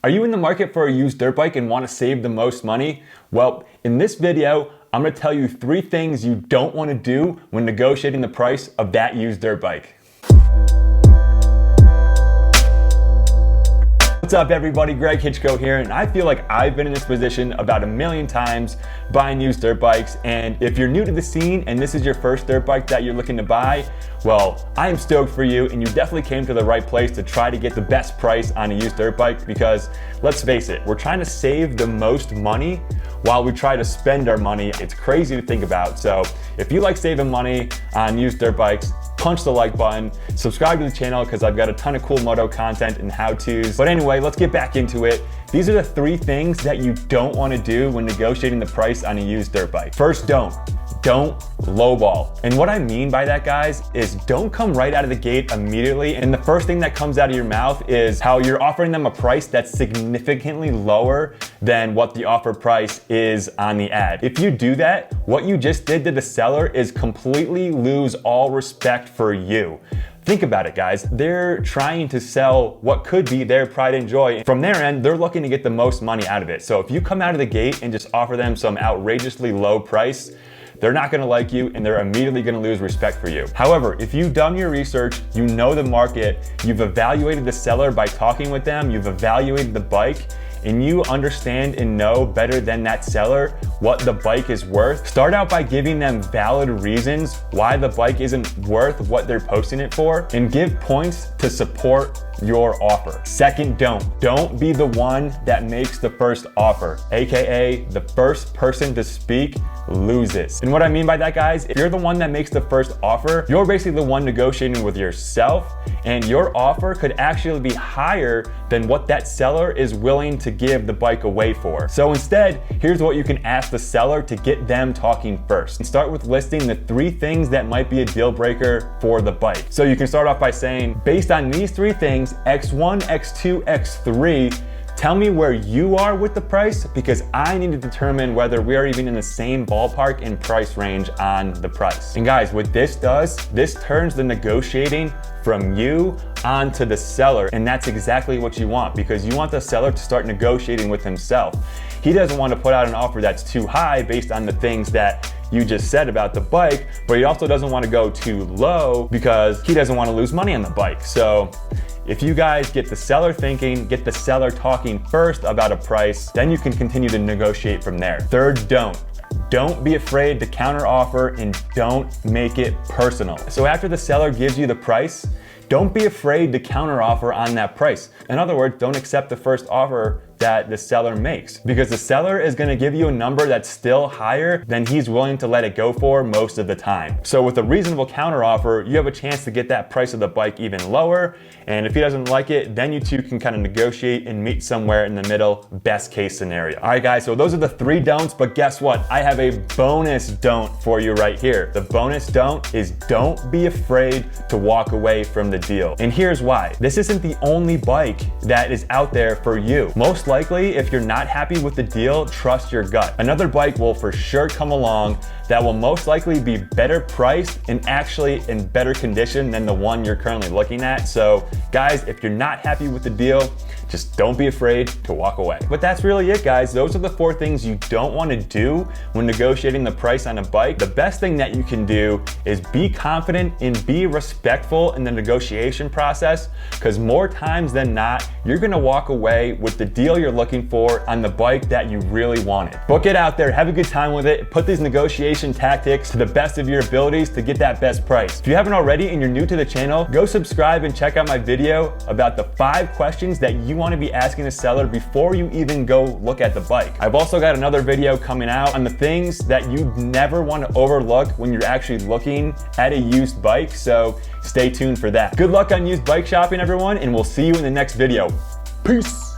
Are you in the market for a used dirt bike and want to save the most money? Well, in this video, I'm going to tell you 3 things you don't want to do when negotiating the price of that used dirt bike. What's up everybody, Greg Hitchko here, and I feel like I've been in this position about 1,000,000 times buying used dirt bikes. And if you're new to the scene and this is your first dirt bike that you're looking to buy, well, I am stoked for you, and you definitely came to the right place to try to get the best price on a used dirt bike, because let's face it, we're trying to save the most money while we try to spend our money. It's crazy to think about. So if you like saving money on used dirt bikes, punch the like button, subscribe to the channel because I've got a ton of cool moto content and how-tos. But anyway, let's get back into it. These are the 3 things that you don't want to do when negotiating the price on a used dirt bike. First, don't lowball. And what I mean by that, guys, is don't come right out of the gate immediately and the first thing that comes out of your mouth is how you're offering them a price that's significantly lower than what the offer price is on the ad. If you do that, what you just did to the seller is completely lose all respect for you. Think about it, guys. They're trying to sell what could be their pride and joy. From their end, they're looking to get the most money out of it. So if you come out of the gate and just offer them some outrageously low price, they're not gonna like you and they're immediately gonna lose respect for you. However, if you've done your research, you know the market, you've evaluated the seller by talking with them, you've evaluated the bike, and you understand and know better than that seller what the bike is worth, start out by giving them valid reasons why the bike isn't worth what they're posting it for, and give points to support your offer. Second, don't be the one that makes the first offer, aka the first person to speak loses. And what I mean by that, guys, if you're the one that makes the first offer, you're basically the one negotiating with yourself, and your offer could actually be higher than what that seller is willing to give the bike away for. So instead, here's what you can ask the seller to get them talking first. And start with listing the 3 things that might be a deal breaker for the bike. So you can start off by saying, based on these 3 things, X1, X2, X3, tell me where you are with the price, because I need to determine whether we are even in the same ballpark and price range on the price. And guys, what this does, this turns the negotiating from you onto the seller. And that's exactly what you want, because you want the seller to start negotiating with himself. He doesn't want to put out an offer that's too high based on the things that you just said about the bike, but he also doesn't want to go too low because he doesn't want to lose money on the bike. So if you guys get the seller thinking, get the seller talking first about a price, then you can continue to negotiate from there. Third, don't be afraid to counter offer, and don't make it personal. So after the seller gives you the price, don't be afraid to counter offer on that price. In other words, don't accept the first offer that the seller makes, because the seller is going to give you a number that's still higher than he's willing to let it go for most of the time. So with a reasonable counter offer, you have a chance to get that price of the bike even lower. And if he doesn't like it, then you two can kind of negotiate and meet somewhere in the middle, best case scenario. All right, guys, so those are the 3 don'ts, but guess what? I have a bonus don't for you right here. The bonus don't is don't be afraid to walk away from the deal. And here's why. This isn't the only bike that is out there for you. Most likely, if you're not happy with the deal, trust your gut. Another bike will for sure come along that will most likely be better priced and actually in better condition than the one you're currently looking at. So guys, if you're not happy with the deal, just don't be afraid to walk away. But that's really it, guys. Those are the 4 things you don't want to do when negotiating the price on a bike. The best thing that you can do is be confident and be respectful in the negotiation process, because more times than not, you're gonna walk away with the deal you're looking for on the bike that you really wanted. Book it out there, have a good time with it, put these negotiation tactics to the best of your abilities to get that best price. If you haven't already and you're new to the channel, go subscribe and check out my video about the 5 questions that you want to be asking a seller before you even go look at the bike. I've also got another video coming out on the things that you never want to overlook when you're actually looking at a used bike, so stay tuned for that. Good luck on used bike shopping, everyone, and we'll see you in the next video. Peace.